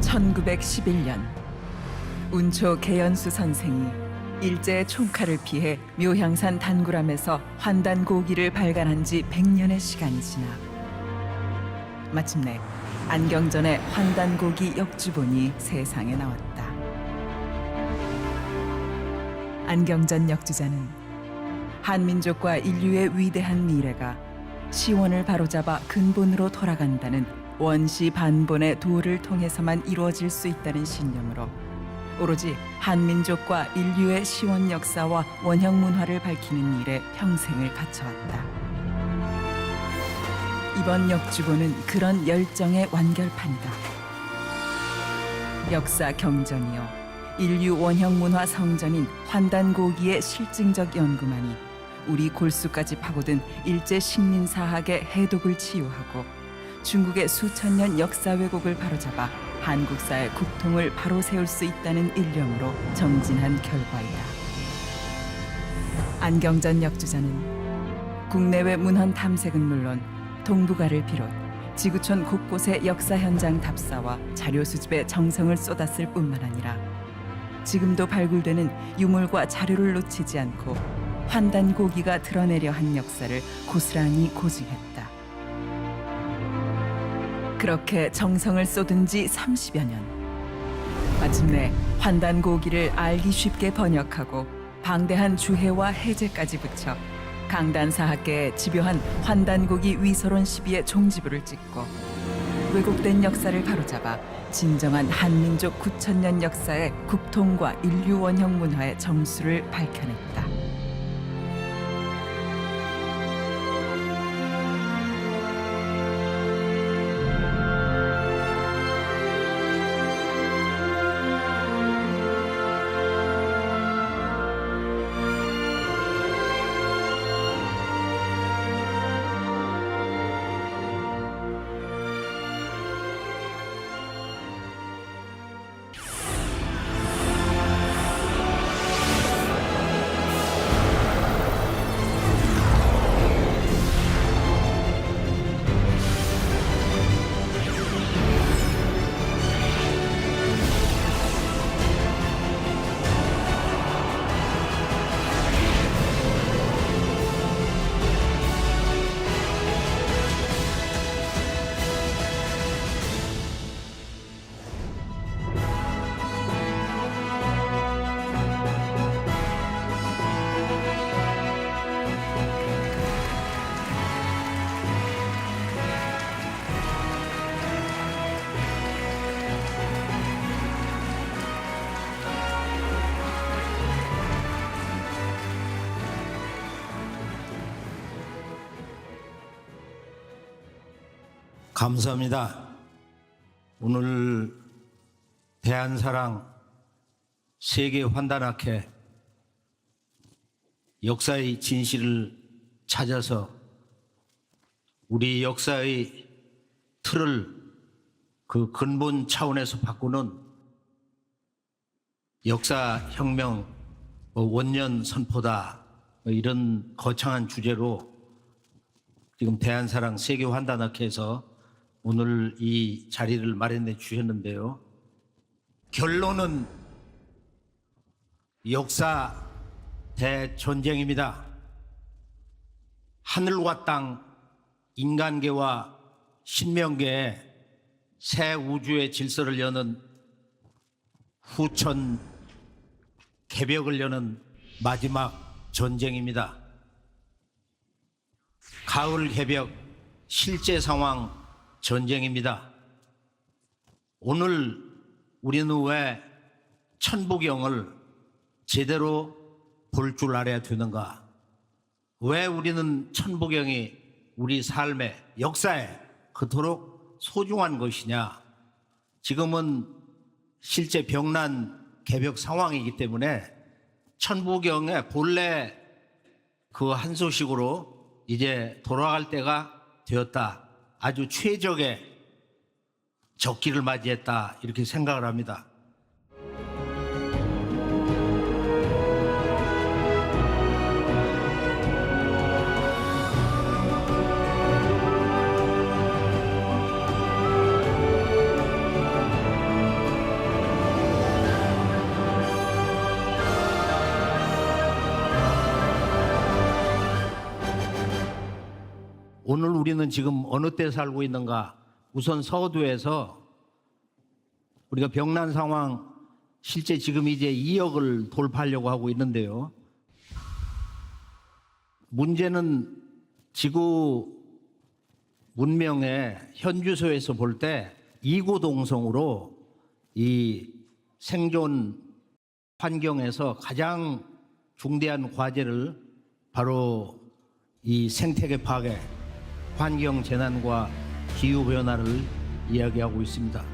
1911년 운초 개연수 선생이 일제의 총칼을 피해 묘향산 단구람에서 환단고기를 발간한 지 100년의 시간이 지나 마침내 안경전의 환단고기 역주본이 세상에 나왔다. 안경전 역주자는 한민족과 인류의 위대한 미래가 시원을 바로잡아 근본으로 돌아간다는 원시 반본의 도를 통해서만 이루어질 수 있다는 신념으로 오로지 한민족과 인류의 시원 역사와 원형 문화를 밝히는 일에 평생을 바쳐왔다. 이번 역주본은 그런 열정의 완결판이다. 역사 경전이요 인류 원형 문화 성전인 환단고기의 실증적 연구만이 우리 골수까지 파고든 일제 식민사학의 해독을 치유하고 중국의 수천 년 역사 왜곡을 바로잡아 한국사의 국통을 바로 세울 수 있다는 일념으로 정진한 결과이다. 안경전 역주자는 국내외 문헌 탐색은 물론 동북아를 비롯 지구촌 곳곳의 역사 현장 답사와 자료 수집에 정성을 쏟았을 뿐만 아니라 지금도 발굴되는 유물과 자료를 놓치지 않고 환단고기가 드러내려 한 역사를 고스란히 고증했다. 그렇게 정성을 쏟은 지 30여 년. 마침내 환단고기를 알기 쉽게 번역하고 방대한 주해와 해제까지 붙여 강단사학계에 집요한 환단고기 위서론 시비의 종지부를 찍고 왜곡된 역사를 바로잡아 진정한 한민족 9,000년 역사의 국통과 인류 원형 문화의 정수를 밝혀냈다. 감사합니다. 오늘 대한사랑 세계환단학회 역사의 진실을 찾아서 우리 역사의 틀을 그 근본 차원에서 바꾸는 역사혁명 원년 선포다 이런 거창한 주제로 지금 대한사랑 세계환단학회에서 오늘 이 자리를 마련해 주셨는데요. 결론은 역사 대전쟁입니다. 하늘과 땅, 인간계와 신명계의 새 우주의 질서를 여는 후천 개벽을 여는 마지막 전쟁입니다. 가을 개벽 실제 상황 전쟁입니다. 오늘 우리는 왜 천부경을 제대로 볼 줄 알아야 되는가? 왜 우리는 천부경이 우리 삶의 역사에 그토록 소중한 것이냐? 지금은 실제 병난 개벽 상황이기 때문에 천부경의 본래 그 한 소식으로 이제 돌아갈 때가 되었다. 아주 최적의 적기를 맞이했다 이렇게 생각을 합니다. 우리는 지금 어느 때 살고 있는가? 우선 서두에서 우리가 병난 상황 실제 지금 이제 2억을 돌파하려고 하고 있는데요. 문제는 지구 문명의 현주소에서 볼 때 이구동성으로 이 생존 환경에서 가장 중대한 과제를 바로 이 생태계 파괴, 환경 재난과 기후 변화를 이야기하고 있습니다.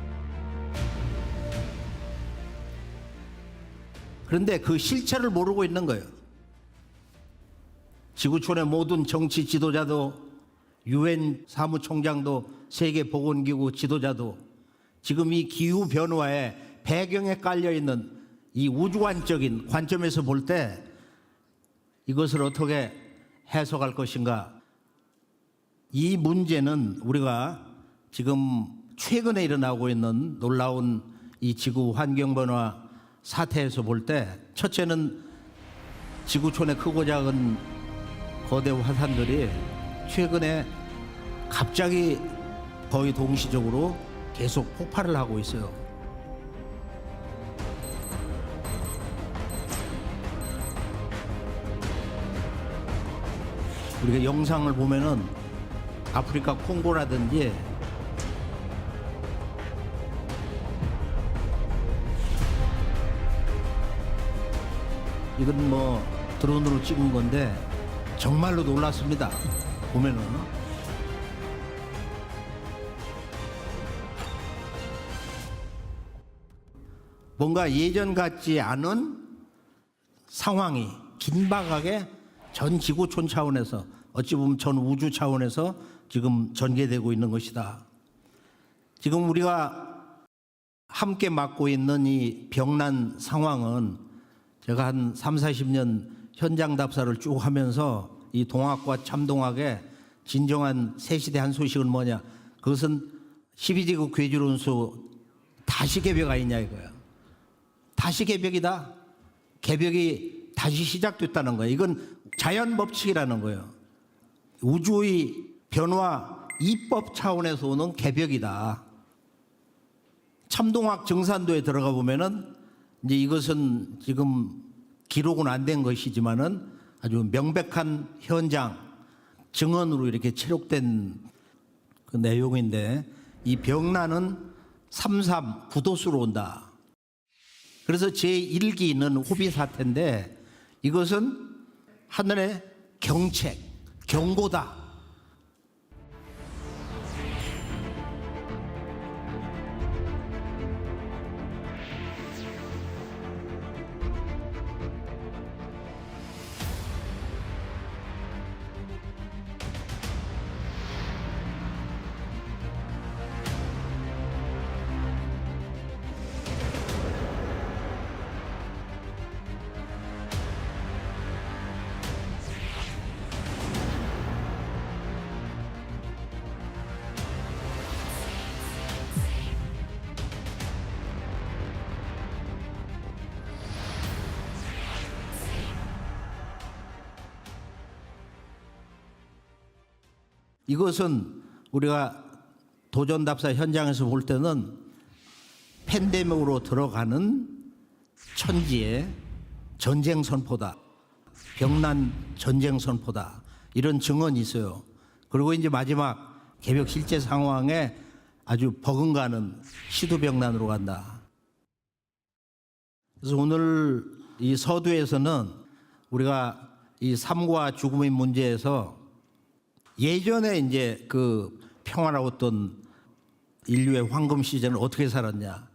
그런데 그 실체를 모르고 있는 거예요. 지구촌의 모든 정치 지도자도 유엔 사무총장도 세계보건기구 지도자도 지금 이 기후 변화의 배경에 깔려 있는 이 우주관적인 관점에서 볼 때 이것을 어떻게 해석할 것인가? 이 문제는 우리가 지금 최근에 일어나고 있는 놀라운 이 지구 환경 변화 사태에서 볼 때 첫째는 지구촌의 크고 작은 거대 화산들이 최근에 갑자기 거의 동시적으로 계속 폭발을 하고 있어요. 우리가 영상을 보면은 아프리카 콩고라든지 이건 뭐 드론으로 찍은 건데 정말로 놀랐습니다. 보면은 뭔가 예전 같지 않은 상황이 긴박하게 전 지구촌 차원에서 어찌 보면 전 우주 차원에서 지금 전개되고 있는 것이다. 지금 우리가 함께 맡고 있는 이 병난 상황은 제가 한 30-40년 현장 답사를 쭉 하면서 이 동학과 참동학의 진정한 새시대 한 소식은 뭐냐? 그것은 12지구 괴주론수 다시 개벽 아니냐 이거예요. 다시 개벽이다. 개벽이 다시 시작됐다는 거예요. 이건 자연 법칙이라는 거예요. 우주의 변화 이법 차원에서 오는 개벽이다. 참동학 정산도에 들어가 보면은 이제 이것은 지금 기록은 안 된 것이지만은 아주 명백한 현장 증언으로 이렇게 체록된 그 내용인데 이 병난은 33 구도수로 온다. 그래서 제1기는 호비 사태인데 이것은 하늘의 경책, 경고다. 이것은 우리가 도전답사 현장에서 볼 때는 팬데믹으로 들어가는 천지의 전쟁 선포다. 병난 전쟁 선포다. 이런 증언이 있어요. 그리고 이제 마지막 개벽 실제 상황에 아주 버금가는 시두병난으로 간다. 그래서 오늘 이 서두에서는 우리가 이 삶과 죽음의 문제에서 예전에 이제 그 평화로웠던 인류의 황금 시즌을 어떻게 살았냐.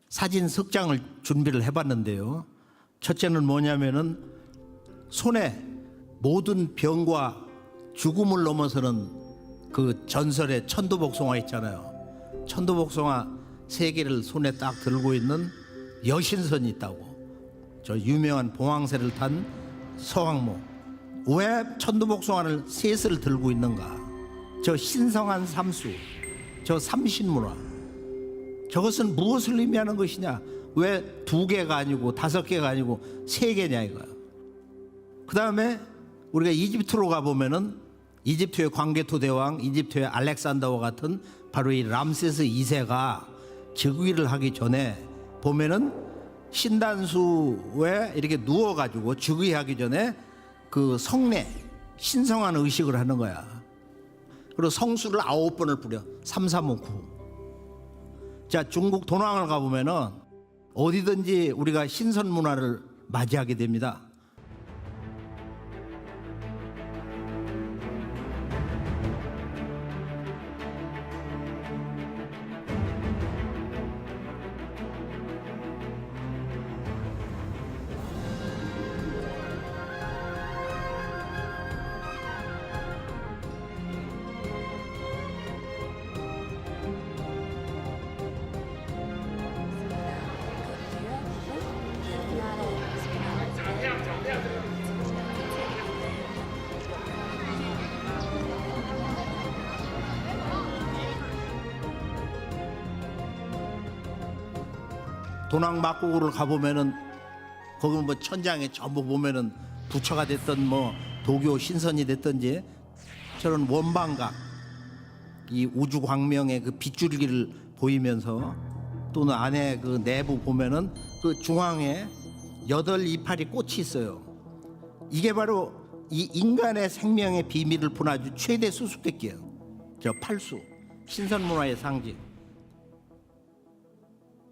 사진 석 장을 준비를 해봤는데요. 첫째는 뭐냐면은 손에 모든 병과 죽음을 넘어서는 그 전설의 천도복숭아 있잖아요. 천도복숭아 3개를 손에 딱 들고 있는 여신선이 있다고. 저 유명한 봉황새를 탄 서왕모. 왜 천도복숭아를 3을 들고 있는가? 저 신성한 삼수, 저 삼신문화, 저것은 무엇을 의미하는 것이냐? 왜 2개가 아니고 5개가 아니고 3개냐 이거야. 그 다음에 우리가 이집트로 가보면은 이집트의 광개토 대왕, 이집트의 알렉산더와 같은 바로 이 람세스 2세가 즉위를 하기 전에 보면은 신단수에 이렇게 누워가지고 즉위하기 전에 그 성례, 신성한 의식을 하는 거야. 그리고 성수를 9번을 부려. 3, 3, 5, 9. 자, 중국 도낭을 가보면은 어디든지 우리가 신선 문화를 맞이하게 됩니다. 도낭 막국으로 가보면은 거기 뭐 천장에 전부 보면은 부처가 됐던 뭐 도교 신선이 됐든지 저런 원방각, 이 우주 광명의 그 빗줄기를 보이면서 또는 안에 그 내부 보면은 그 중앙에 8 이파리 꽃이 있어요. 이게 바로 이 인간의 생명의 비밀을 푼 최대 수수께끼예요. 저 팔수, 신선문화의 상징.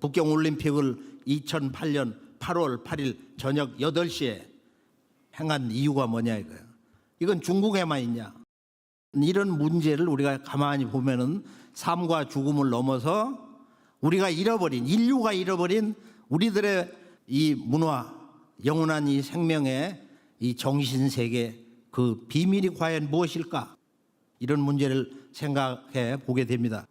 북경 올림픽을 2008년 8월 8일 저녁 8시에 행한 이유가 뭐냐 이거예요. 이건 중국에만 있냐. 이런 문제를 우리가 가만히 보면은 삶과 죽음을 넘어서 우리가 잃어버린, 인류가 잃어버린 우리들의 이 문화, 영원한 이 생명의 이 정신세계, 그 비밀이 과연 무엇일까? 이런 문제를 생각해 보게 됩니다.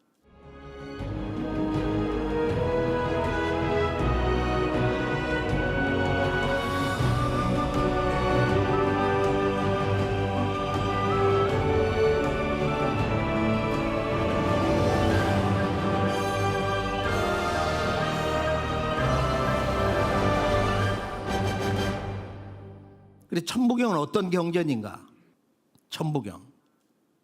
그래서 천부경은 어떤 경전인가? 천부경.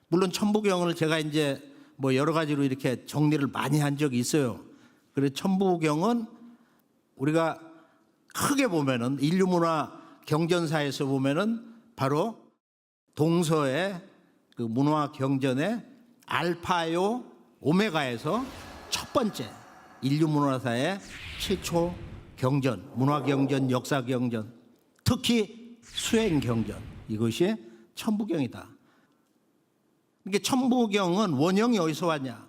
물론 천부경을 제가 이제 뭐 여러 가지로 이렇게 정리를 많이 한 적이 있어요. 그래서 천부경은 우리가 크게 보면은 인류문화 경전사에서 보면은 바로 동서의 그 문화 경전의 알파요 오메가에서 첫 번째 인류문화사의 최초 경전, 문화경전, 역사경전, 특히 수행경전, 이것이 천부경이다. 그러니까 천부경은 원형이 어디서 왔냐?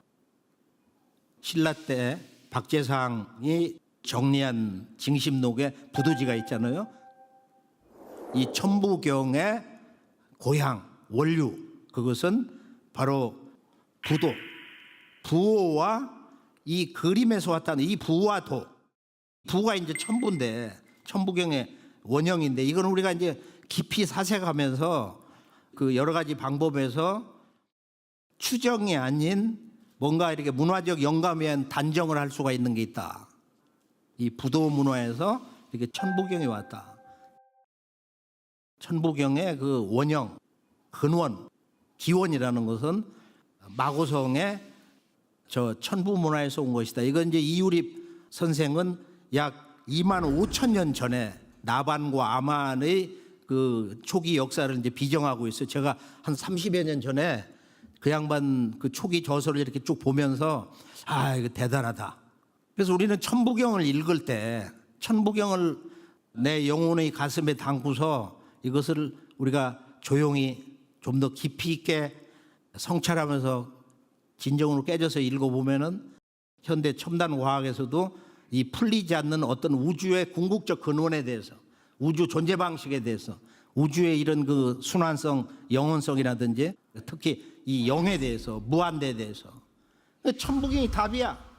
신라 때 박재상이 정리한 징심록에 부두지가 있잖아요. 이 천부경의 고향, 원류, 그것은 바로 부도, 부호와 이 그림에서 왔다는 이 부와 도, 부가 이제 천부인데 천부경의 원형인데 이건 우리가 이제 깊이 사색하면서 그 여러 가지 방법에서 추정이 아닌 뭔가 이렇게 문화적 영감에 의한 단정을 할 수가 있는 게 있다. 이 부도 문화에서 이렇게 천부경이 왔다. 천부경의 그 원형, 근원, 기원이라는 것은 마고성의 저 천부 문화에서 온 것이다. 이건 이제 이유립 선생은 약 25,000년 전에 나반과 아만의 그 초기 역사를 이제 비정하고 있어요. 제가 한 30여 년 전에 그 양반 그 초기 저서를 이렇게 쭉 보면서 아, 이거 대단하다. 그래서 우리는 천부경을 읽을 때 천부경을 내 영혼의 가슴에 담고서 이것을 우리가 조용히 좀 더 깊이 있게 성찰하면서 진정으로 깨져서 읽어보면은 현대 첨단 과학에서도 이 풀리지 않는 어떤 우주의 궁극적 근원에 대해서, 우주 존재 방식에 대해서, 우주의 이런 그 순환성, 영원성이라든지 특히 이 영에 대해서, 무한대에 대해서 천부경이 답이야.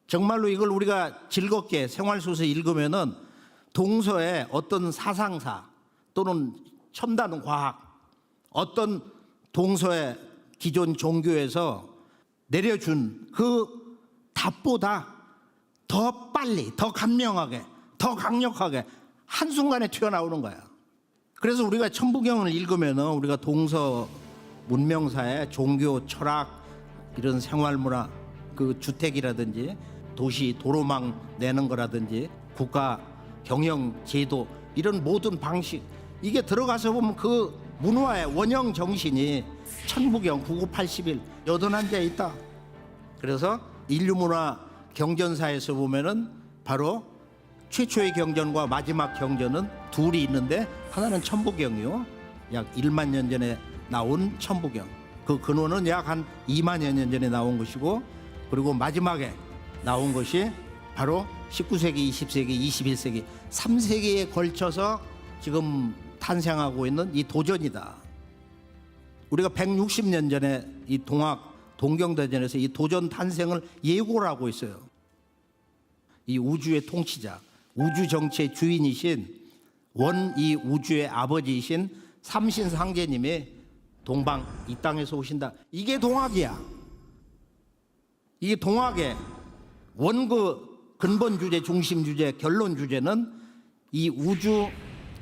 정말로 이걸 우리가 즐겁게 생활 속에서 읽으면은 동서의 어떤 사상사 또는 첨단 과학, 어떤 동서의 기존 종교에서 내려준 그 답보다 더 빨리, 더 간명하게, 더 강력하게 한순간에 튀어나오는 거야. 그래서 우리가 천부경을 읽으면은 우리가 동서 문명사의 종교, 철학, 이런 생활문화, 그 주택이라든지 도시 도로망 내는 거라든지 국가 경영 제도, 이런 모든 방식, 이게 들어가서 보면 그 문화의 원형 정신이 천부경 9981 81자에 있다. 그래서 인류문화 경전사에서 보면은 바로 최초의 경전과 마지막 경전은 둘이 있는데, 하나는 천부경이요, 약 1만 년 전에 나온 천부경, 그 근원은 약 한 2만여 년 전에 나온 것이고, 그리고 마지막에 나온 것이 바로 19세기, 20세기, 21세기 3세기에 걸쳐서 지금 탄생하고 있는 이 도전이다. 우리가 160년 전에 이 동경대전에서 이 도전 탄생을 예고를 하고 있어요. 이 우주의 통치자, 우주 정치의 주인이신 이 우주의 아버지이신 삼신상제님이 동방 이 땅에서 오신다. 이게 동학이야. 이게 동학의 원그 근본 주제, 중심 주제, 결론 주제는 이 우주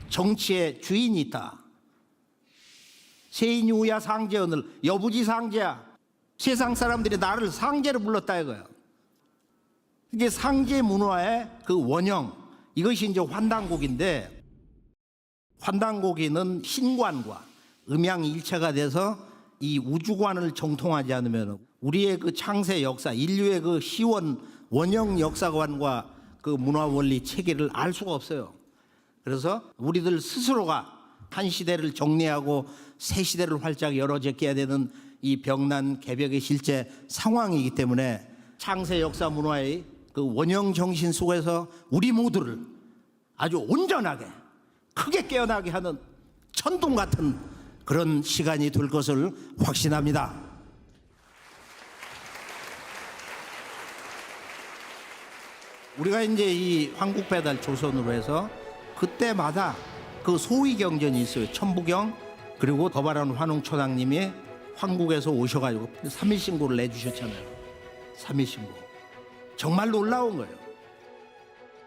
정치의 주인이 있다. 세인유야 상제언을 여부지 상제야. 세상 사람들이 나를 상제로 불렀다 이거야. 이게 상제 문화의 그 원형, 이것이 이제 환단곡인데, 환단곡이는 신관과 음양이 일체가 돼서 이 우주관을 정통하지 않으면 우리의 그 창세 역사, 인류의 그 시원 원형 역사관과 그 문화 원리 체계를 알 수가 없어요. 그래서 우리들 스스로가 한 시대를 정리하고 새 시대를 활짝 열어제껴야 되는 이 병난 개벽의 실제 상황이기 때문에 창세 역사 문화의 그 원형 정신 속에서 우리 모두를 아주 온전하게 크게 깨어나게 하는 천둥 같은 그런 시간이 될 것을 확신합니다. 우리가 이제 이 황국배달 조선으로 해서 그때마다 그 소위 경전이 있어요. 천부경, 그리고 거바란 환웅초당님이 황국에서 오셔가지고 3일 신고를 내주셨잖아요. 3일 신고 정말 놀라운 거예요.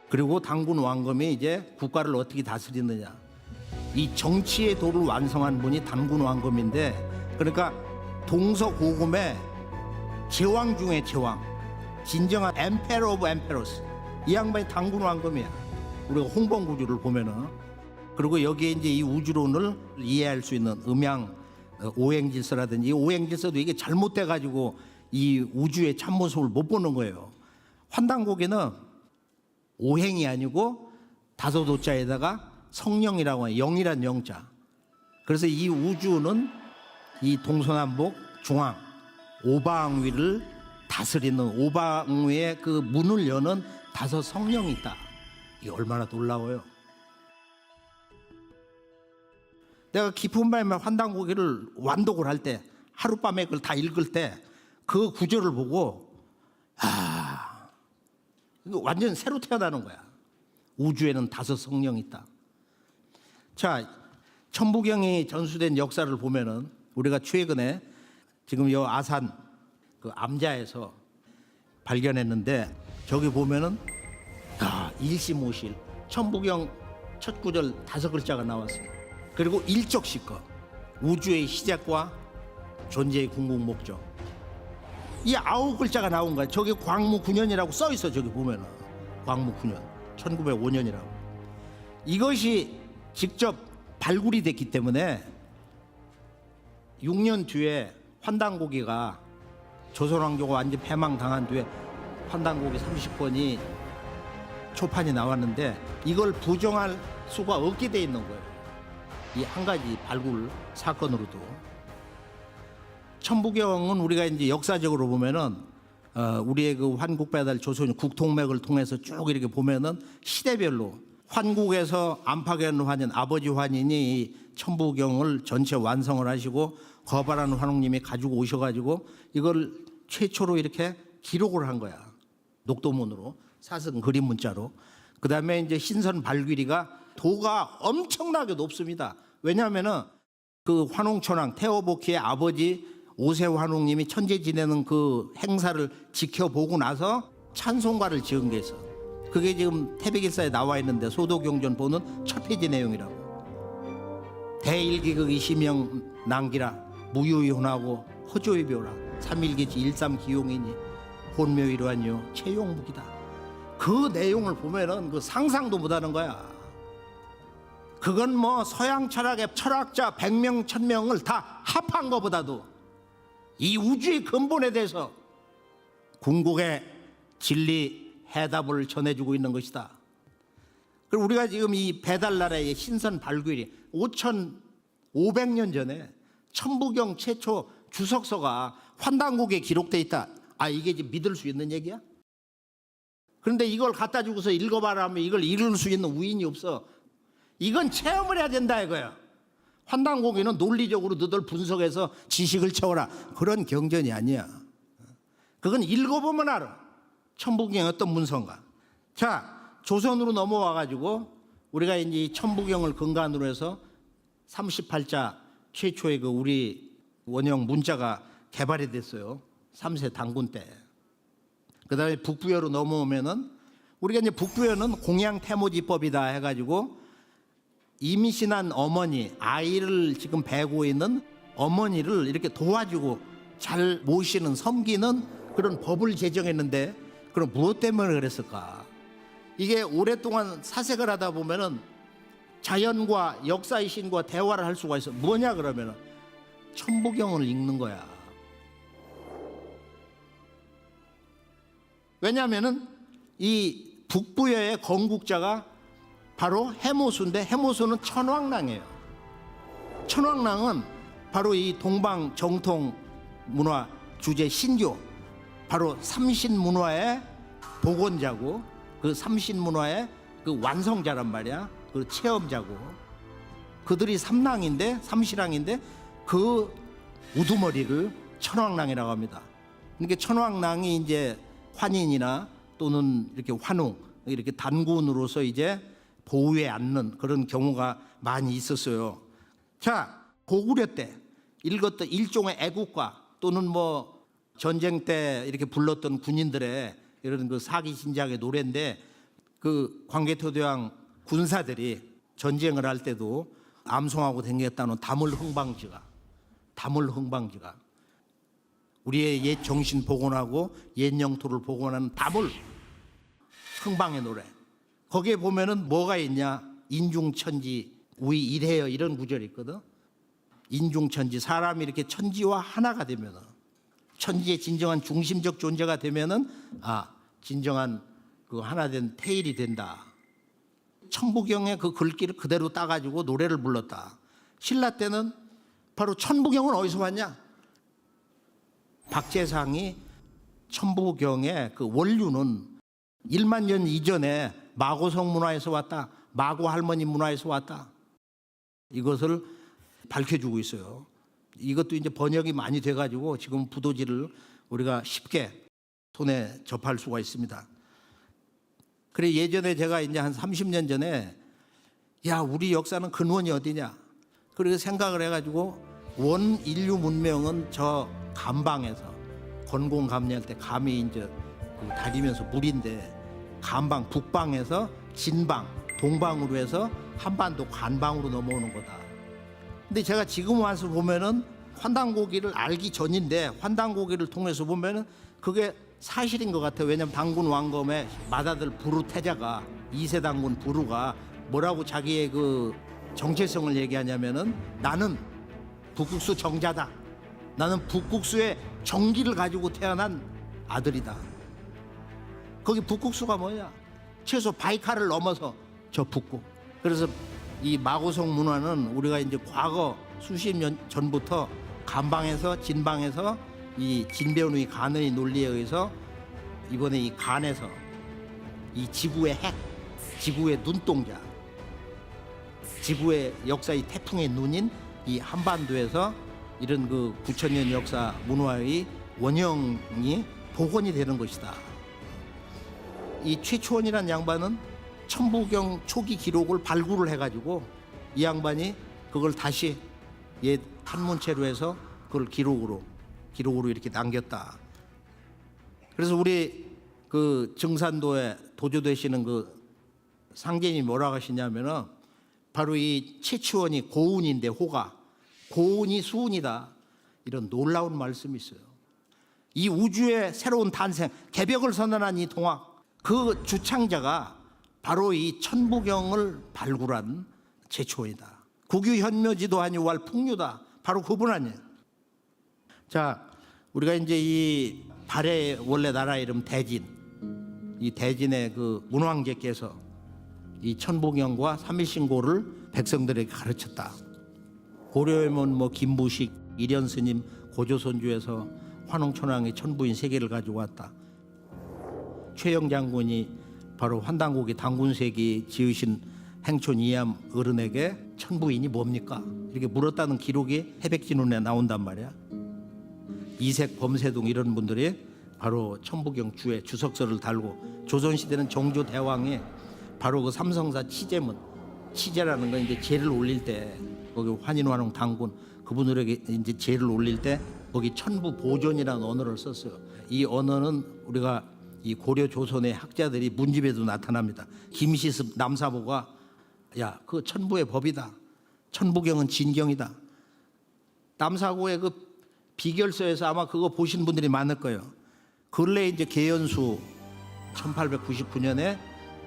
그리고 당군 왕검이 이제 국가를 어떻게 다스리느냐, 이 정치의 도를 완성한 분이 당군 왕검인데, 그러니까 동서고금의 제왕 중에 제왕, 진정한 엠페러 오브 엠페러스, 이 양반이 당군 왕검이야. 우리가 홍범구주를 보면은. 그리고 여기에 이제 이 우주론을 이해할 수 있는 음양 오행질서라든지, 이 오행질서도 이게 잘못돼 가지고 이 우주의 참모습을 못 보는 거예요. 환단고기는 오행이 아니고 다소도자에다가 성령이라고 해요. 영이란 영자. 그래서 이 우주는 이 동서남북 중앙 오방위를 다스리는, 오방위의 그 문을 여는 다섯 성령이 있다. 이게 얼마나 놀라워요. 내가 깊은 밤에 환단고기를 완독을 할 때, 하룻밤에 그걸 다 읽을 때 그 구절을 보고 이거 완전 새로 태어나는 거야. 우주에는 다섯 성령이 있다. 자, 천부경이 전수된 역사를 보면은 우리가 최근에 지금 요 아산 그 암자에서 발견했는데, 저기 보면은 일시모실 천부경 첫 구절 5글자가 나왔어요. 그리고 일적시거, 우주의 시작과 존재의 궁극 목적, 이 9글자가 나온 거야. 저기 광무 9년이라고 써 있어. 저기 보면은 광무 9년 1905년이라고. 이것이 직접 발굴이 됐기 때문에 6년 뒤에 환단고기가 조선왕조가 완전 패망당한 뒤에 환단고기 30권이 초판이 나왔는데, 이걸 부정할 수가 없게 돼 있는 거예요. 이 한 가지 발굴 사건으로도. 천부경은 우리가 이제 역사적으로 보면은 우리의 그 환국배달 조선 국통맥을 통해서 쭉 이렇게 보면은 시대별로 환국에서 안팎의 환인, 아버지 환인이 이 천부경을 전체 완성을 하시고 거바란 환웅님이 가지고 오셔가지고 이걸 최초로 이렇게 기록을 한 거야. 녹도문으로, 사슴 그림 문자로. 그 다음에 이제 신선 발귀리가 도가 엄청나게 높습니다. 왜냐하면은 그 환웅천왕 태어보키의 아버지 오세환웅님이 천재 지내는 그 행사를 지켜보고 나서 찬송가를 지은 게 있어. 그게 지금 태백일사에 나와 있는데, 소도경전 보는 첫 페이지 내용이라고. 대일기극이 심영 난기라 무유이혼하고 허조의 묘라 삼일기지 일삼기용이니 혼묘이로하니요 채용무기다. 그 내용을 보면은 그 상상도 못하는 거야. 그건 뭐 서양 철학의 철학자 100명 1000명을 다 합한 것보다도 이 우주의 근본에 대해서 궁극의 진리 해답을 전해주고 있는 것이다. 그리고 우리가 지금 이 배달나라의 신선 발굴이 5500년 전에 천부경 최초 주석서가 환단곡에 기록돼 있다. 아, 이게 지금 믿을 수 있는 얘기야? 그런데 이걸 갖다 주고서 읽어봐라 하면 이걸 읽을 수 있는 우인이 없어. 이건 체험을 해야 된다 이거야. 환단고기는 논리적으로 너들 분석해서 지식을 채워라, 그런 경전이 아니야. 그건 읽어보면 알아. 천부경의 어떤 문서인가. 자, 조선으로 넘어와 가지고 우리가 이제 천부경을 근간으로 해서 38자 최초의 그 우리 원형 문자가 개발이 됐어요. 3세 단군 때. 그다음에 북부여로 넘어오면은 우리가 이제 북부여는 공양태모지법이다 해가지고 임신한 어머니, 아이를 지금 배고 있는 어머니를 이렇게 도와주고 잘 모시는, 섬기는 그런 법을 제정했는데, 그럼 무엇 때문에 그랬을까? 이게 오랫동안 사색을 하다 보면은 자연과 역사의 신과 대화를 할 수가 있어. 뭐냐 그러면은 천부경을 읽는 거야. 왜냐하면은 이 북부여의 건국자가 바로 해모수인데, 해모수는 천왕랑이에요. 천왕랑은 바로 이 동방 정통 문화 주제 신교, 바로 삼신문화의 복원자고, 그 삼신문화의 그 완성자란 말이야. 그 체험자고. 그들이 삼랑인데, 삼신랑인데 그 우두머리를 천왕랑이라고 합니다. 그러니까 천왕랑이 이제 환인이나 또는 이렇게 환웅, 이렇게 단군으로서 이제 보호에 앉는 그런 경우가 많이 있었어요. 자, 고구려 때 읽었던 일종의 애국가 또는 뭐 전쟁 때 이렇게 불렀던 군인들의 이런 그 사기신작의 노래인데, 그 광개토대왕 군사들이 전쟁을 할 때도 암송하고 댕겼다는 다물흥방지가, 다물흥방지가 우리의 옛 정신 복원하고 옛 영토를 복원하는 다물 흥방의 노래. 거기에 보면은 뭐가 있냐? 인중천지 우이 일해요, 이런 구절이 있거든. 인중천지, 사람이 이렇게 천지와 하나가 되면은, 천지의 진정한 중심적 존재가 되면은 진정한 그 하나된 태일이 된다. 천부경의 그 글귀를 그대로 따가지고 노래를 불렀다. 신라 때는 바로 천부경은 어디서 왔냐? 박재상이 천부경의 그 원류는 1만 년 이전에 마고성 문화에서 왔다, 마고 할머니 문화에서 왔다, 이것을 밝혀주고 있어요. 이것도 이제 번역이 많이 돼가지고 지금 부도지를 우리가 쉽게 손에 접할 수가 있습니다. 그래, 예전에 제가 이제 한 30년 전에 야, 우리 역사는 근원이 어디냐? 그래서 생각을 해가지고 원 인류 문명은 저 감방에서 건공감리할 때 감이 이제 그 다리면서 물인데, 감방 북방에서 진방 동방으로 해서 한반도 관방으로 넘어오는 거다. 근데 제가 지금 와서 보면은 환단고기를 알기 전인데, 환단고기를 통해서 보면은 그게 사실인 것 같아요. 왜냐면 당군 왕검의 맏아들 부루 태자가, 2세 당군 부루가 뭐라고 자기의 그 정체성을 얘기하냐면은 나는 북국수 정자다. 나는 북국수의 정기를 가지고 태어난 아들이다. 거기 북국수가 뭐냐? 최소 바이칼을 넘어서 저 북국. 그래서 이 마고성 문화는 우리가 이제 과거 수십 년 전부터 간방에서 진방에서 이 진변의 간의 논리에 의해서 이번에 이 간에서 이 지구의 핵, 지구의 눈동자, 지구의 역사의 태풍의 눈인 이 한반도에서 이런 그 9,000년 역사 문화의 원형이 복원이 되는 것이다. 이 최초원이라는 양반은 천부경 초기 기록을 발굴을 해가지고 이 양반이 그걸 다시 옛 한문체로 해서 그걸 기록으로 이렇게 남겼다. 그래서 우리 그 증산도에 도주 되시는 그 상제님이 뭐라고 하시냐면은 바로 이 채치원이 고운인데 호가 고운이 수운이다. 이런 놀라운 말씀이 있어요. 이 우주의 새로운 탄생, 개벽을 선언한 이 동학, 그 주창자가 바로 이 천부경을 발굴한 채치원이다. 국유현묘지도 아니왈 풍류다. 바로 그분 아니에요. 자, 우리가 이제 이 발해 원래 나라 이름 대진, 이 대진의 그 문왕제께서 이 천부경과 삼일신고를 백성들에게 가르쳤다. 고려에는 뭐 김부식, 일현스님, 고조선주에서 환웅천왕의 천부인 세 개를 가지고 왔다. 최영 장군이 바로 환단국의 당군세기 지으신 행촌 이암 어른에게 천부인이 뭡니까? 이렇게 물었다는 기록이 해백진운에 나온단 말이야. 이색 범세동 이런 분들이 바로 천부경 주에 주석서를 달고, 조선시대는 정조대왕이 바로 그 삼성사 치제문, 치제라는 건 이제 제를 올릴 때 거기 환인환웅 당군 그분들에게 이제 제를 올릴 때 거기 천부 보존이라는 언어를 썼어요. 이 언어는 우리가 이 고려 조선의 학자들이 문집에도 나타납니다. 김시습 남사보가 야, 그 천부의 법이다. 천부경은 진경이다. 남사고의 그 비결서에서 아마 그거 보신 분들이 많을 거예요. 근래 이제 계연수 1899년에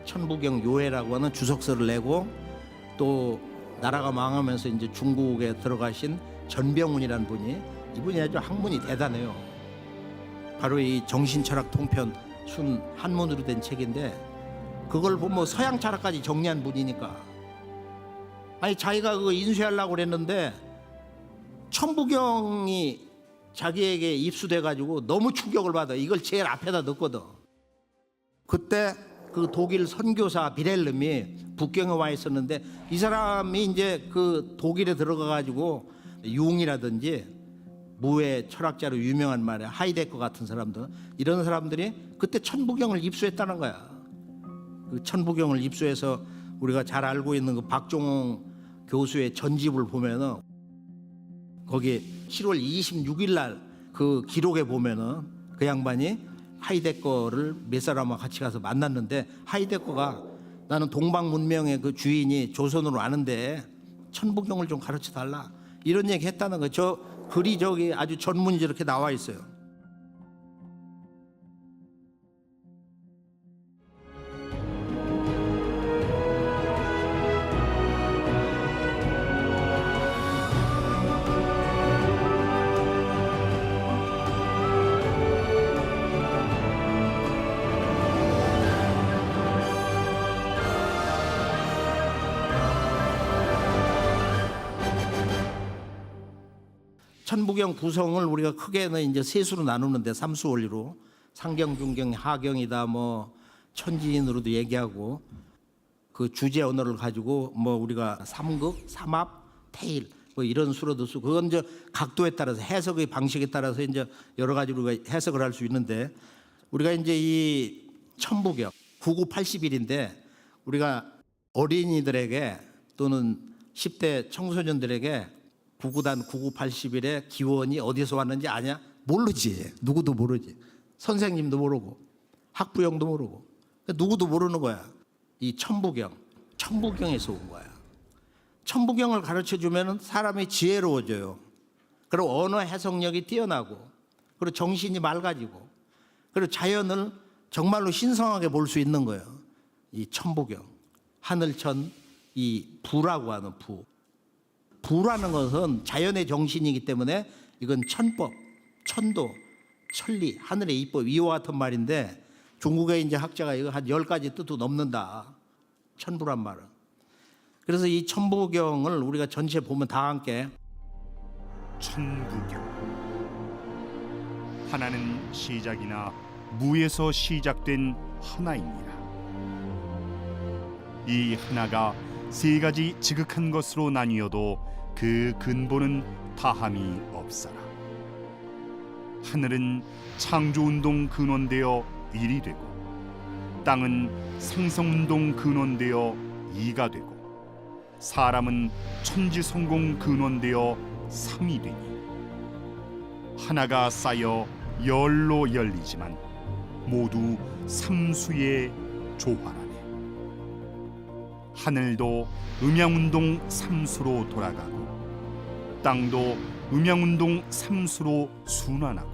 천부경 요해라고 하는 주석서를 내고, 또 나라가 망하면서 이제 중국에 들어가신 전병훈이라는 분이, 이분이 아주 학문이 대단해요. 바로 이 정신철학 통편 순 한문으로 된 책인데, 그걸 보면 서양 철학까지 정리한 분이니까, 아니 자기가 그거 인쇄하려고 그랬는데 천부경이 자기에게 입수돼 가지고 너무 충격을 받아. 이걸 제일 앞에다 넣거든. 그때 그 독일 선교사 비렐름이 북경에 와 있었는데, 이 사람이 이제 그 독일에 들어가 가지고 융이라든지 무의 철학자로 유명한 말이야. 하이데거 같은 사람들, 이런 사람들이 그때 천부경을 입수했다는 거야. 그 천부경을 입수해서 우리가 잘 알고 있는 그 박종홍 교수의 전집을 보면은, 거기 7월 26일 날 그 기록에 보면은 그 양반이 하이데거를 몇 사람과 같이 가서 만났는데, 하이데거가 나는 동방 문명의 그 주인이 조선으로 아는데 천부경을 좀 가르쳐 달라, 이런 얘기 했다는 거. 저 글이 저기 아주 전문이 저렇게 나와 있어요. 천부경 구성을 우리가 크게는 이제 세 수로 나누는데, 삼수 원리로 상경, 중경, 하경이다 뭐 천지인으로도 얘기하고, 그 주제 언어를 가지고 뭐 우리가 삼극, 삼합, 태일 뭐 이런 수로도 쓰고, 그건 이제 각도에 따라서 해석의 방식에 따라서 이제 여러 가지로 우리가 해석을 할 수 있는데, 우리가 이제 이 천부경 9980일인데 우리가 어린이들에게 또는 10대 청소년들에게 구구단 9980일의 기원이 어디서 왔는지 아냐? 모르지. 누구도 모르지. 선생님도 모르고 학부형도 모르고 누구도 모르는 거야. 이 천부경에서 온 거야. 천부경을 가르쳐주면 사람이 지혜로워져요. 그리고 언어 해석력이 뛰어나고, 그리고 정신이 맑아지고, 그리고 자연을 정말로 신성하게 볼 수 있는 거예요. 이 천부경, 하늘천, 이 부라고 하는 부. 부라는 것은 자연의 정신이기 때문에 이건 천법, 천도, 천리, 하늘의 이법, 이와 같은 말인데, 중국의 이제 학자가 이거 한 10가지 뜻도 넘는다. 천부란 말은. 그래서 이 천부경을 우리가 전체 보면 다 함께 천부경, 하나는 시작이나 무에서 시작된 하나입니다. 이 하나가 세 가지 지극한 것으로 나뉘어도 그 근본은 다함이 없사라. 하늘은 창조운동 근원되어 1이 되고, 땅은 생성운동 근원되어 2가 되고, 사람은 천지성공 근원되어 3이 되니, 하나가 쌓여 열로 열리지만 모두 삼수의 조화라네. 하늘도 음양운동 삼수로 돌아가고 땅도 음양운동 삼수로 순환하고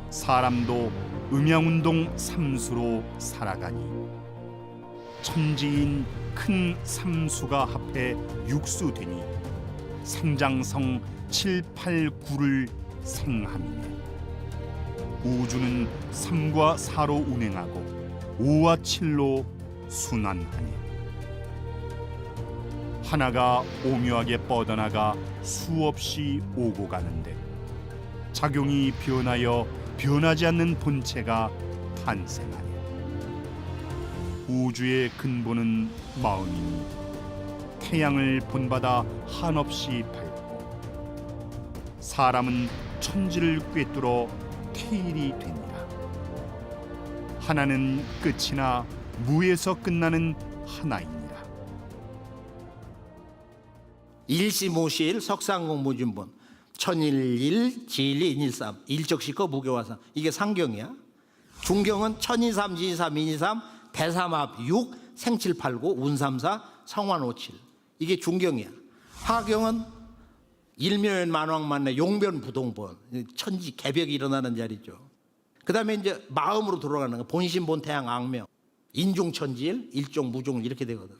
사람도 음양운동 삼수로 살아가니 천지인 큰 삼수가 합해 육수되니 상장성 7, 8, 9를 생함이네. 우주는 3과 4로 운행하고 5와 7로 순환하니 하나가 오묘하게 뻗어나가 수없이 오고 가는데 작용이 변하여 변하지 않는 본체가 탄생하니 우주의 근본은 마음이니 태양을 본받아 한없이 밝고 사람은 천지를 꿰뚫어 태일이 됩니다. 하나는 끝이나 무에서 끝나는 하나입니다. 일시무실 석상공무진본 천일일 지일이 인일삼 일적시거 무교화상 이게 상경이야. 중경은 천이삼 지이삼 인이삼 대삼합 6 생칠팔구 운삼사 성환오칠 이게 중경이야. 하경은 일묘연 만왕만내 용변 부동본 천지 개벽이 일어나는 자리죠. 그 다음에 이제 마음으로 돌아가는 거 본신본태양 악명 인중천지일 일종무종 이렇게 되거든.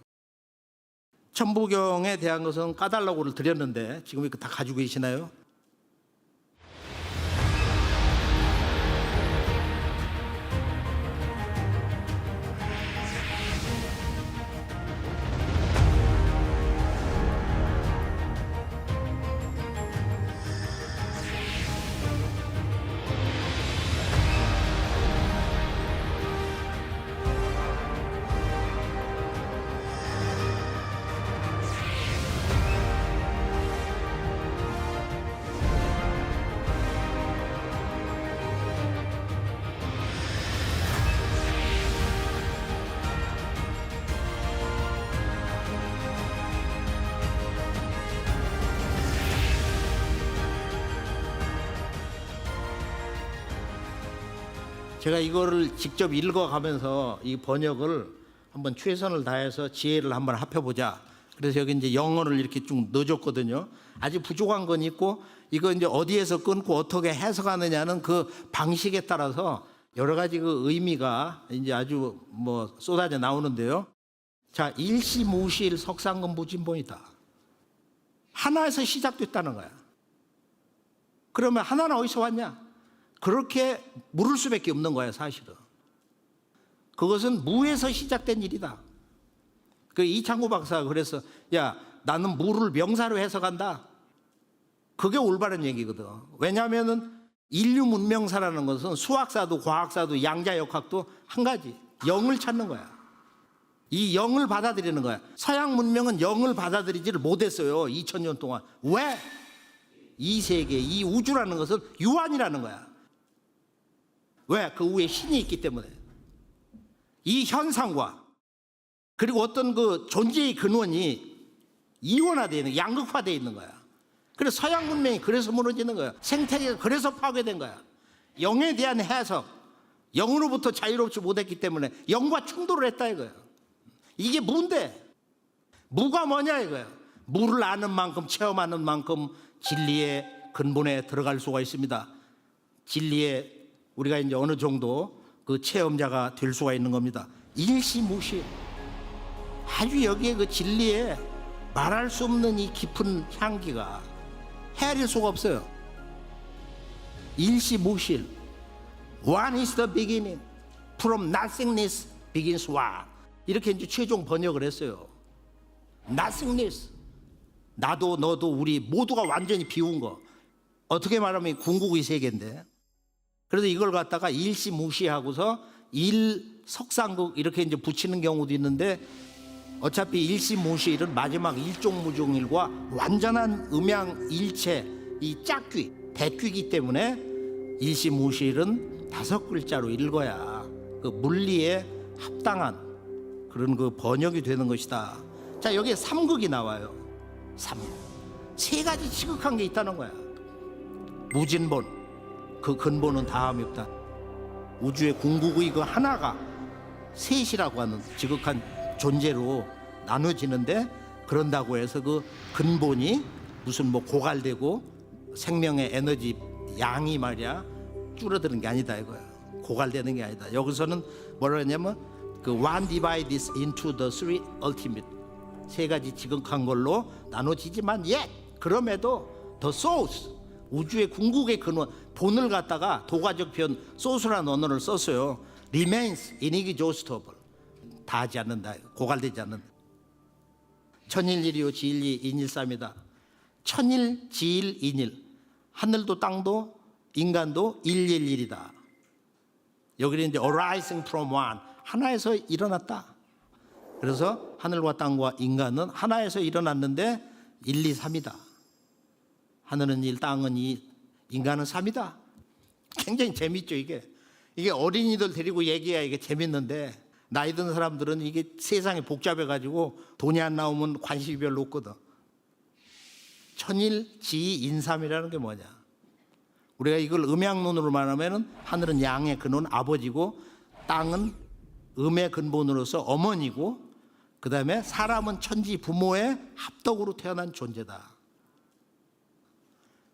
천부경에 대한 것은 까달라고를 드렸는데 지금 이거 다 가지고 계시나요? 제가 이거를 직접 읽어가면서 이 번역을 한번 최선을 다해서 지혜를 한번 합해보자. 그래서 여기 이제 영어를 이렇게 쭉 넣어줬거든요. 아직 부족한 건 있고 이거 이제 어디에서 끊고 어떻게 해석하느냐는 그 방식에 따라서 여러 가지 그 의미가 이제 아주 뭐 쏟아져 나오는데요. 자, 일시무실 석상근무진본이다. 하나에서 시작됐다는 거야. 그러면 하나는 어디서 왔냐? 그렇게 물을 수밖에 없는 거야, 사실은. 그것은 무에서 시작된 일이다. 그 이창구 박사가 그래서 야, 나는 무를 명사로 해석한다. 그게 올바른 얘기거든. 왜냐하면은 인류 문명사라는 것은 수학사도 과학사도 양자역학도 한 가지 영을 찾는 거야. 이 영을 받아들이는 거야. 서양 문명은 영을 받아들이지를 못했어요. 2000년 동안. 왜? 이 세계, 이 우주라는 것은 유한이라는 거야. 왜? 그 위에 신이 있기 때문에. 이 현상과 그리고 어떤 그 존재의 근원이 이원화되어 있는, 양극화되어 있는 거야. 그래서 서양 문명이 그래서 무너지는 거야. 생태계가 그래서 파괴된 거야. 영에 대한 해석, 영으로부터 자유롭지 못했기 때문에 영과 충돌을 했다 이거야. 이게 무인데, 무가 뭐냐 이거야. 무를 아는 만큼, 체험하는 만큼 진리의 근본에 들어갈 수가 있습니다. 진리의 우리가 이제 어느 정도 그 체험자가 될 수가 있는 겁니다. 일시무시. 아주 여기에 그 진리에 말할 수 없는 이 깊은 향기가 헤아릴 수가 없어요. 일시무실. One is the beginning. From nothingness begins one. 이렇게 이제 최종 번역을 했어요. Nothingness. 나도 너도 우리 모두가 완전히 비운 거. 어떻게 말하면 궁극의 세계인데. 그래서 이걸 갖다가 일시무시하고서 일석상극 이렇게 이제 붙이는 경우도 있는데 어차피 일시무시일은 마지막 일종무종일과 완전한 음양일체 이 짝귀, 대귀이기 때문에 일시무시일은 5글자로 읽어야 그 물리에 합당한 그런 그 번역이 되는 것이다. 자, 여기에 삼극이 나와요. 삼극. 3가지 지극한 게 있다는 거야. 무진본. 그 근본은 다함이 없다. 우주의 궁극의 그 하나가 셋이라고 하는 지극한 존재로 나눠지는데 그런다고 해서 그 근본이 무슨 뭐 고갈되고 생명의 에너지 양이 말이야 줄어드는 게 아니다 이거야. 고갈되는 게 아니다. 여기서는 뭐라 했냐면 그 one divide this into the three ultimate, 세 가지 지극한 걸로 나눠지지만 그럼에도 the source, 우주의 궁극의 근원, 본을 갖다가 도가적 표현 소스라는 언어를 썼어요. remains inexhaustible, 다하지 않는다, 고갈되지 않는다. 천일일이요 지일이 인일삼이다. 천일 지일 인일, 하늘도 땅도 인간도 일일일이다. 여기는 이제 arising from one, 하나에서 일어났다. 그래서 하늘과 땅과 인간은 하나에서 일어났는데 1, 2, 3이다. 하늘은 1, 땅은 2, 인간은 3이다. 굉장히 재밌죠 이게. 이게 어린이들 데리고 얘기해야 이게 재밌는데 나이 든 사람들은 이게 세상이 복잡해가지고 돈이 안 나오면 관심이 별로 없거든. 천일 지이 인삼이라는 게 뭐냐. 우리가 이걸 음양론으로 말하면 하늘은 양의 근원 아버지고 땅은 음의 근본으로서 어머니고 그 다음에 사람은 천지 부모의 합덕으로 태어난 존재다.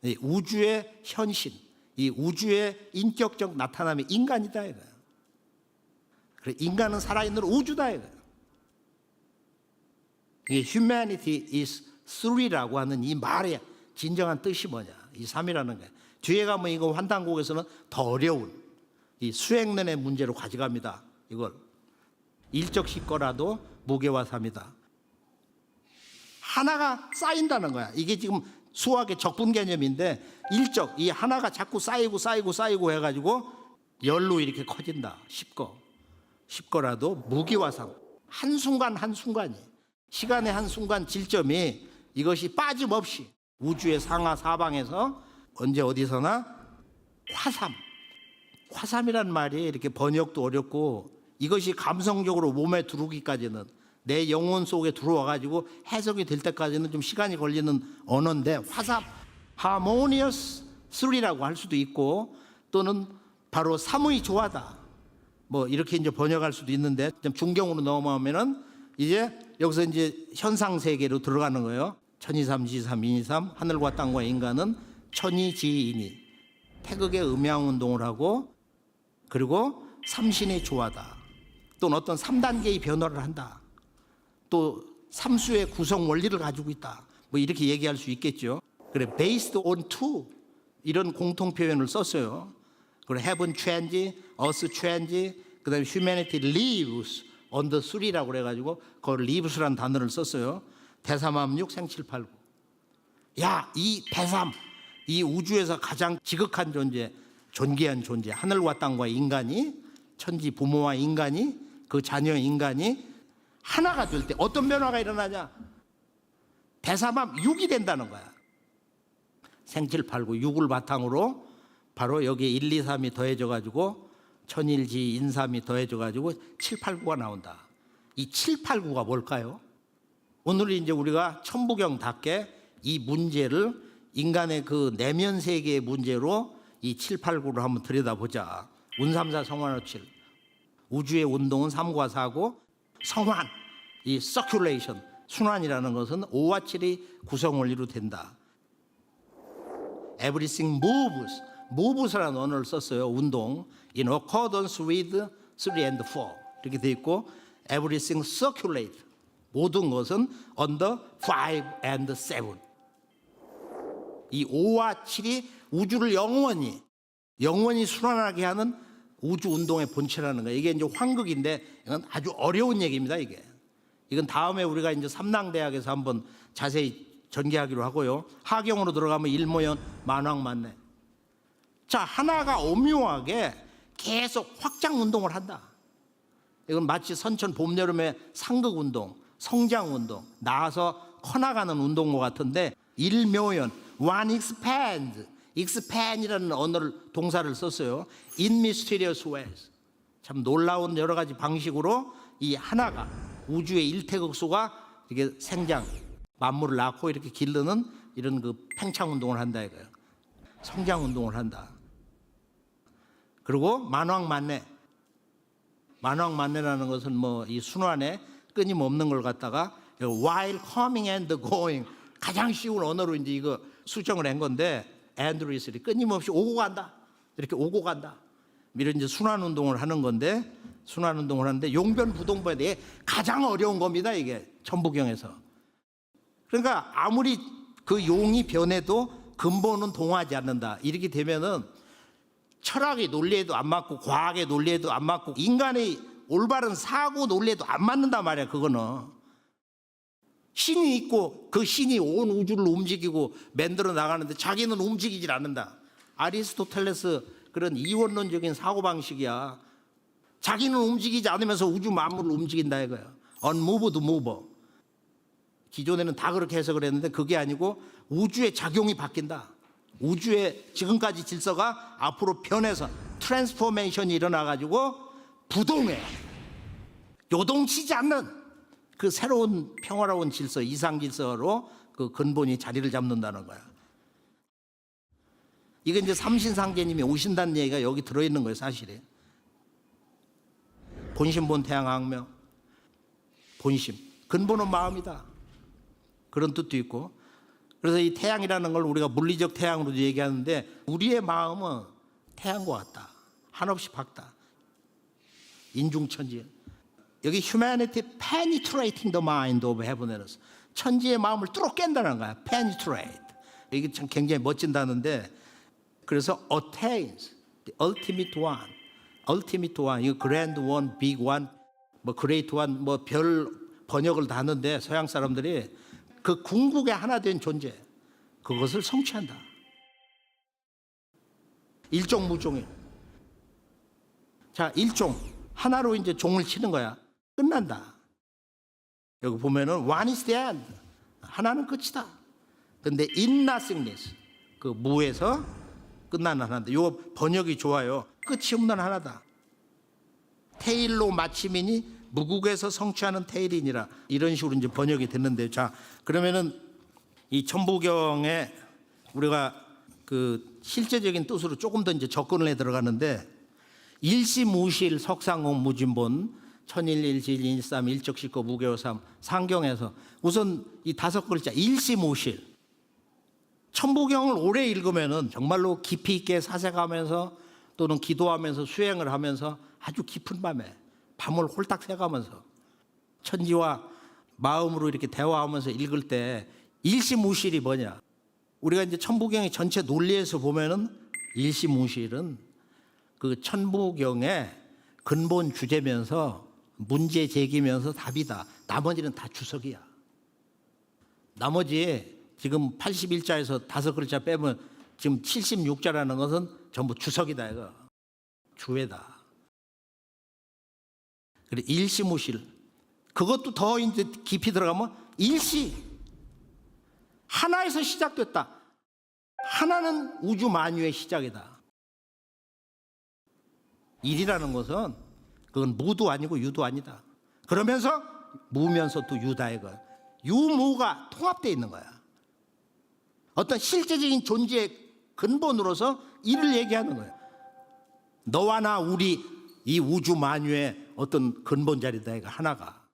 이 우주의 현신, 이 우주의 인격적 나타남이 인간이다 이거야. 그래, 인간은 살아있는 우주다 이거야. 이 humanity is three라고 하는 이 말의 진정한 뜻이 뭐냐, 이 삼이라는 게. 뒤에 가면 이거 환단곡에서는 더 어려운 이 수행론의 문제로 가져갑니다. 이걸 일적식 거라도 무게와 삼이다. 하나가 쌓인다는 거야. 이게 지금 수학의 적분 개념인데 일적, 이 하나가 자꾸 쌓이고 해가지고 열로 이렇게 커진다. 10거라도 무게와 삼, 한순간이, 시간의 한순간 질점이 이것이 빠짐없이 우주의 상하 사방에서 언제 어디서나 화삼이란 말이 이렇게 번역도 어렵고 이것이 감성적으로 몸에 들어오기까지는, 내 영혼 속에 들어와 가지고 해석이 될 때까지는 좀 시간이 걸리는 언어인데, 화삼, harmonious three라고 할 수도 있고 또는 바로 삼의 조화다, 뭐 이렇게 이제 번역할 수도 있는데, 좀 중경으로 넘어가면은 이제 여기서 이제 현상 세계로 들어가는 거예요. 천이삼 지삼 인이삼, 하늘과 땅과 인간은 천이지인이 태극의 음양 운동을 하고, 그리고 삼신의 조화다. 또는 어떤 3단계의 변화를 한다. 또 삼수의 구성 원리를 가지고 있다. 뭐 이렇게 얘기할 수 있겠죠. 그래, based on two, 이런 공통 표현을 썼어요. 그리고 heaven change, earth change, 그다음에 humanity lives on the three라고 그래가지고 그걸 lives라는 단어를 썼어요. 대삼함육 생칠팔구. 야, 이 대삼, 이 우주에서 가장 지극한 존재, 존귀한 존재, 하늘과 땅과 인간이, 천지 부모와 인간이, 그 자녀 인간이 하나가 될 때 어떤 변화가 일어나냐? 대삼함 육이 된다는 거야. 생칠팔구, 6을 바탕으로 바로 여기에 1, 2, 3이 더해져 가지고 천일지 인삼이 더해져 가지고 7, 8구가 나온다. 이 7, 8구가 뭘까요? 오늘 이제 우리가 천부경답게 이 문제를 인간의 그 내면 세계의 문제로 이 7, 8, 9를 한번 들여다보자. 운삼사 성환호 7. 우주의 운동은 3과 4고, 성환, 이 circulation, 순환이라는 것은 5와 7이 구성 원리로 된다. Everything moves라는 언어를 썼어요. 운동. In accordance with 3 and 4 이렇게 돼 있고, everything circulate, 모든 것은 under 5 and 7. 이 5와 7이 우주를 영원히 순환하게 하는 우주 운동의 본체라는 거예요. 이게 이제 환극인데 이건 아주 어려운 얘기입니다. 이건 다음에 우리가 이제 삼랑대학에서 한번 자세히 전개하기로 하고요. 하경으로 들어가면 일모연 만왕만내. 자, 하나가 오묘하게 계속 확장 운동을 한다. 이건 마치 선천 봄 여름의 상극 운동, 성장 운동, 나아서 커나가는 운동과 같은데, 일묘연, one expand이라는 언어를, 동사를 썼어요. In mysterious ways. 참 놀라운 여러 가지 방식으로 이 하나가, 우주의 일태극소가 이렇게 생장, 만물을 낳고 이렇게 기르는 이런 그 팽창 운동을 한다 이거예요. 성장 운동을 한다. 그리고 만왕만내라는 것은 뭐 이 순환의 끊임없는 걸 갖다가 while coming and going 가장 쉬운 언어로 이제 이거 수정을 한 건데 and recently 끊임없이 오고 간다. 이렇게 오고 간다. 이런 이제 순환 운동을 하는 건데 순환 운동을 하는데 용변부동부에 대해 가장 어려운 겁니다. 이게 천부경에서. 그러니까 아무리 그 용이 변해도 근본은 동하지 않는다. 이렇게 되면은 철학의 논리에도 안 맞고 과학의 논리에도 안 맞고 인간의 올바른 사고 논리에도 안 맞는단 말이야. 그거는 신이 있고 그 신이 온 우주를 움직이고 만들어 나가는데 자기는 움직이질 않는다. 아리스토텔레스 그런 이원론적인 사고방식이야. 자기는 움직이지 않으면서 우주 만물을 움직인다 이거야. unmoved mover. 기존에는 다 그렇게 해석을 했는데 그게 아니고 우주의 작용이 바뀐다. 우주의 지금까지 질서가 앞으로 변해서 트랜스포메이션이 일어나가지고 부동해. 요동치지 않는 그 새로운 평화로운 질서, 이상 질서로 그 근본이 자리를 잡는다는 거야. 이게 이제 삼신상제님이 오신다는 얘기가 여기 들어있는 거예요, 사실에. 본심본 태양학명, 본심, 근본은 마음이다. 그런 뜻도 있고. 그래서 이 태양이라는 걸 우리가 물리적 태양으로도 얘기하는데 우리의 마음은 태양과 같다. 한없이 밝다. 인중천지. 여기 humanity penetrating the mind of heaven and earth. 천지의 마음을 뚫어 깬다는 거야. penetrate. 이게 참 굉장히 멋진 단어인데 그래서 attains the ultimate one. ultimate one. 이거 grand one, big one, 뭐 great one, 뭐 별 번역을 다 하는데 서양 사람들이 그 궁극의 하나 된 존재 그것을 성취한다. 일종 무종일. 자, 일종 하나로 이제 종을 치는 거야. 끝난다. 여기 보면은 one is the end. 하나는 끝이다. 근데 in nothingness 그 무에서 끝나는 하나인데 요 번역이 좋아요. 끝이 없는 하나다. 테일로 마침이니 무국에서 성취하는 테일이니라 이런 식으로 이제 번역이 됐는데 자 그러면은 이 천부경에 우리가 그 실제적인 뜻으로 조금 더 이제 접근을 해 들어가는데 일시무실 석상공 무진본 천일일질 인삼 일적식거 무교삼 상경에서 우선 이 다섯 글자 일시무실 천부경을 오래 읽으면은 정말로 깊이 있게 사색하면서 또는 기도하면서 수행을 하면서 아주 깊은 밤을 홀딱 새가면서 천지와 마음으로 이렇게 대화하면서 읽을 때 일시무실이 뭐냐? 우리가 이제 천부경의 전체 논리에서 보면은 일시무실은 그 천부경의 근본 주제면서 문제 제기면서 답이다. 나머지는 다 주석이야. 나머지 지금 81자에서 다섯 글자 빼면 지금 76자라는 것은 전부 주석이다 이거. 주회다. 그래 일시무실. 그것도 더 이제 깊이 들어가면 일시. 하나에서 시작됐다. 하나는 우주 만유의 시작이다. 일이라는 것은 그건 무도 아니고 유도 아니다. 그러면서 무면서 또 유다 이거. 유무가 통합되어 있는 거야. 어떤 실제적인 존재의 근본으로서 이를 얘기하는 거야. 너와 나 우리 이 우주 만유의 어떤 근본 자리다 이거 하나가.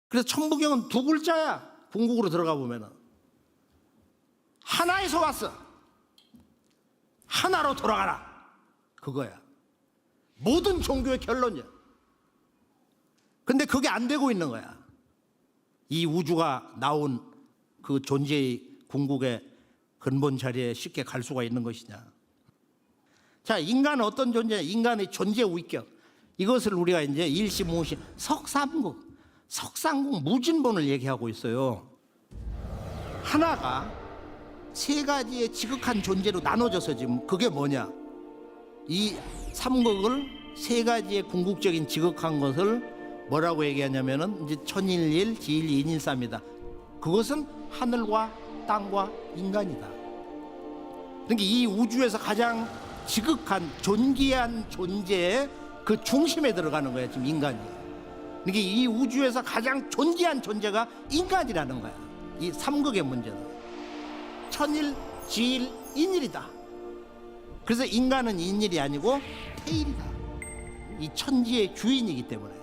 그래서 천부경은 두 글자야. 궁극으로 들어가 보면은 하나에서 왔어. 하나로 돌아가라. 그거야. 모든 종교의 결론이야. 근데 그게 안 되고 있는 거야. 이 우주가 나온 그 존재의 궁극의 근본 자리에 쉽게 갈 수가 있는 것이냐. 자, 인간은 어떤 존재냐? 인간의 존재 위격. 이것을 우리가 이제 일시무실 석삼국 무진본을 얘기하고 있어요. 하나가 세 가지의 지극한 존재로 나눠져서 지금 그게 뭐냐? 이 삼극을 세 가지의 궁극적인 지극한 것을 뭐라고 얘기하냐면은 이제 천일일, 지일, 인일삼이다. 그것은 하늘과 땅과 인간이다. 그러니까 이 우주에서 가장 지극한 존귀한 존재의 그 중심에 들어가는 거야 지금 인간이. 그러니까 이 우주에서 가장 존귀한 존재가 인간이라는 거야. 이 삼극의 문제는 천일, 지일, 인일이다. 그래서 인간은 인일이 아니고 태일이다. 이 천지의 주인이기 때문에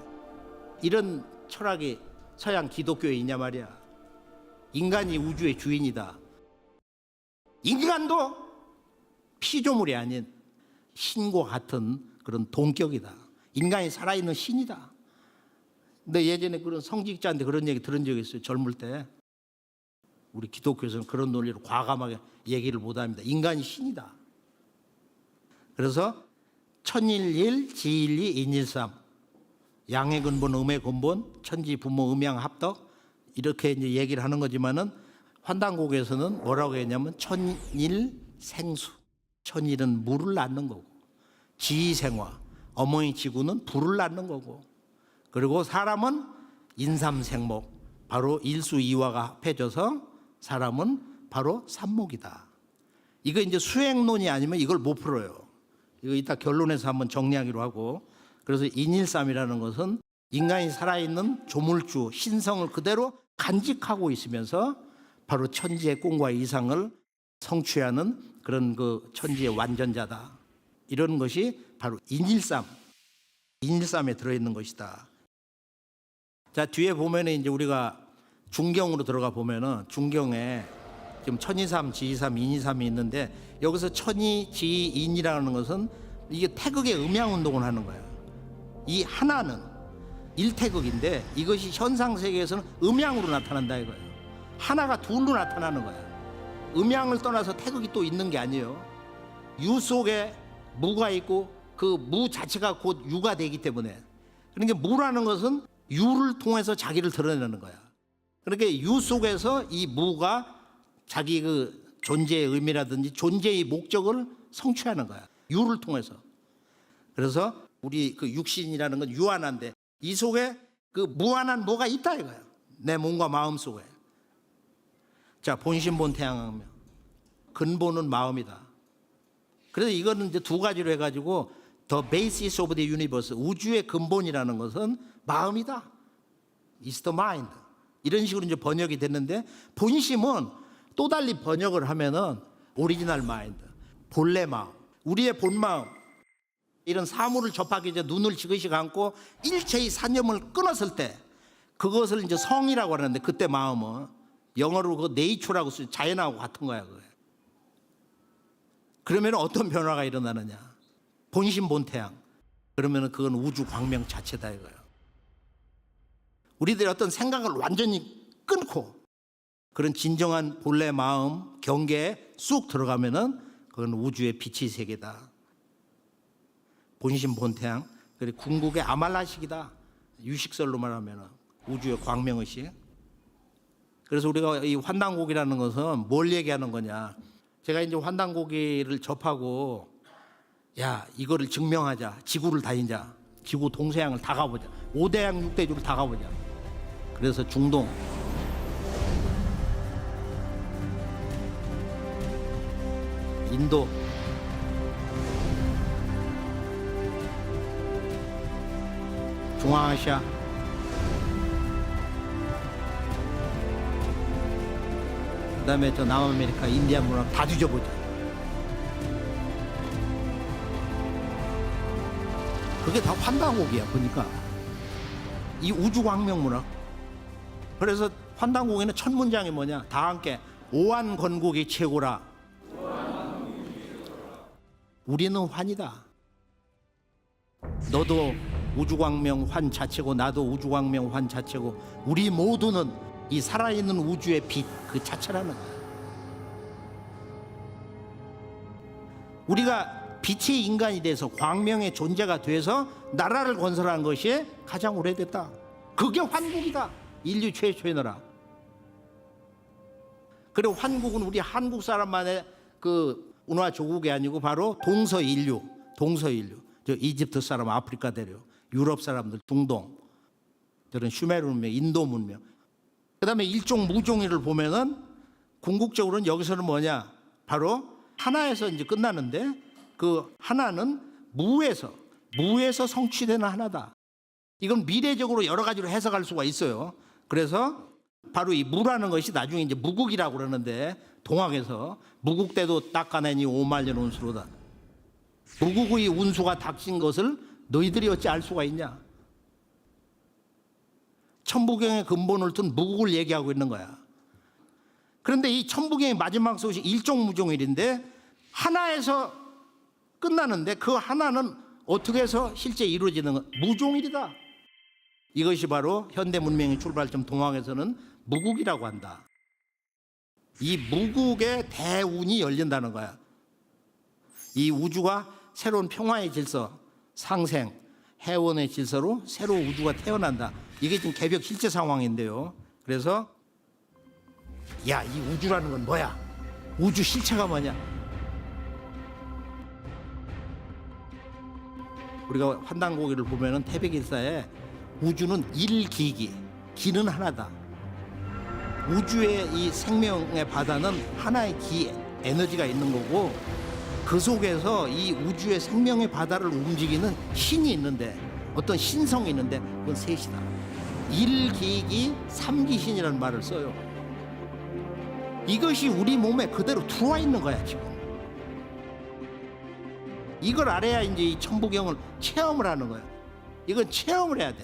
이런 철학이 서양 기독교에 있냐 말이야. 인간이 우주의 주인이다. 인간도 피조물이 아닌 신과 같은 그런 동격이다. 인간이 살아있는 신이다. 근데 예전에 그런 성직자한테 그런 얘기 들은 적이 있어요. 젊을 때. 우리 기독교에서는 그런 논리로 과감하게 얘기를 못합니다. 인간이 신이다. 그래서 천일일, 지일이, 인일삼, 양의 근본, 음의 근본, 천지, 부모, 음양, 합덕 이렇게 이제 얘기를 하는 거지만은 환단곡에서는 뭐라고 했냐면 천일 생수, 천일은 물을 낳는 거고, 지이생화, 어머니 지구는 불을 낳는 거고, 그리고 사람은 인삼생목, 바로 일수이화가 합해져서 사람은 바로 삼목이다. 이거 이제 수행론이 아니면 이걸 못 풀어요. 이거 이따 결론에서 한번 정리하기로 하고. 그래서 인일삼이라는 것은 인간이 살아있는 조물주 신성을 그대로 간직하고 있으면서 바로 천지의 꿈과 이상을 성취하는 그런 그 천지의 완전자다. 이런 것이 바로 인일삼, 인일삼에 들어있는 것이다. 자, 뒤에 보면은 이제 우리가 중경으로 들어가 보면은 중경에 지금 천이삼, 지이삼, 인이삼이 있는데 여기서 천이, 지, 인이라는 것은 이게 태극의 음양 운동을 하는 거예요. 이 하나는 일태극인데 이것이 현상 세계에서는 음양으로 나타난다 이거예요. 하나가 둘로 나타나는 거예요. 음양을 떠나서 태극이 또 있는 게 아니에요. 유 속에 무가 있고 그 무 자체가 곧 유가 되기 때문에, 그러니까 무라는 것은 유를 통해서 자기를 드러내는 거야. 그러니까 유 속에서 이 무가 자기 그 존재의 의미라든지 존재의 목적을 성취하는 거야. 유를 통해서. 그래서 우리 그 육신이라는 건 유한한데 이 속에 그 무한한 뭐가 있다 이거야. 내 몸과 마음 속에. 자, 본심본태양하며 근본은 마음이다. 그래서 이거는 이제 두 가지로 해가지고 The basis of the universe, 우주의 근본이라는 것은 마음이다. It's the mind. 이런 식으로 이제 번역이 됐는데 본심은 또 달리 번역을 하면은 오리지널 마인드, 본래 마음, 우리의 본 마음. 이런 사물을 접하기 전에 눈을 지그시 감고 일체의 산념을 끊었을 때 그것을 이제 성이라고 하는데, 그때 마음은 영어로 그 네이처라고 쓰죠. 자연하고 같은 거야 그게. 그러면 어떤 변화가 일어나느냐? 본심 본태양. 그러면 그건 우주 광명 자체다 이거예요. 우리들의 어떤 생각을 완전히 끊고 그런 진정한 본래 마음 경계에 쑥 들어가면은 그건 우주의 빛의 세계다. 본심 본태양. 그리고 궁극의 아말라식이다. 유식설로 말하면은 우주의 광명의식. 그래서 우리가 이 환단고기라는 것은 뭘 얘기하는 거냐? 제가 이제 환단고기를 접하고 야, 이거를 증명하자. 지구를 다니자. 지구 동서양을 다 가보자. 5대양 6대주를 다 가보자. 그래서 중동, 인도, 중앙아시아, 그다음에 저 남아메리카, 인디아 문화 다 뒤져보자. 그게 다 환단곡이야 보니까. 이 우주광명문학. 그래서 환단곡에는 첫 문장이 뭐냐? 다 함께 오한건국이 최고라. 우리는 환이다. 너도 우주광명 환 자체고 나도 우주광명 환 자체고 우리 모두는 이 살아있는 우주의 빛 그 자체라는 거야. 우리가 빛의 인간이 돼서 광명의 존재가 돼서 나라를 건설한 것이 가장 오래됐다. 그게 환국이다. 인류 최초의 나라. 그리고 환국은 우리 한국 사람만의 그 운하 조국이 아니고 바로 동서인류, 동서인류. 저 이집트 사람, 아프리카 대륙, 유럽 사람들, 중동, 저런 슈메르 문명, 인도 문명. 그다음에 일종 무종이를 보면은 궁극적으로는 여기서는 뭐냐? 바로 하나에서 이제 끝나는데 그 하나는 무에서 성취되는 하나다. 이건 미래적으로 여러 가지로 해석할 수가 있어요. 그래서 바로 이 무라는 것이 나중에 이제 무국이라고 그러는데 동학에서 무국대도 닦아내니 5만년 운수로다. 무국의 운수가 닥친 것을 너희들이 어찌 알 수가 있냐? 천부경의 근본을 둔 무국을 얘기하고 있는 거야. 그런데 이 천부경의 마지막 소식 일종무종일인데 하나에서 끝나는데 그 하나는 어떻게 해서 실제 이루어지는 건 무종일이다. 이것이 바로 현대 문명의 출발점 동학에서는 무국이라고 한다. 이 무국의 대운이 열린다는 거야. 이 우주가 새로운 평화의 질서, 상생, 해원의 질서로 새로운 우주가 태어난다. 이게 지금 개벽 실제 상황인데요. 그래서 야, 이 우주라는 건 뭐야? 우주 실체가 뭐냐? 우리가 환단고기를 보면은 태백일사에 우주는 일기기, 기는 하나다. 우주의 이 생명의 바다는 하나의 기, 에너지가 있는 거고 그 속에서 이 우주의 생명의 바다를 움직이는 신이 있는데 어떤 신성이 있는데 그건 셋이다. 일기기 삼기신이라는 말을 써요. 이것이 우리 몸에 그대로 들어와 있는 거야 지금. 이걸 알아야 이제 이 천부경을 체험을 하는 거야. 이건 체험을 해야 돼.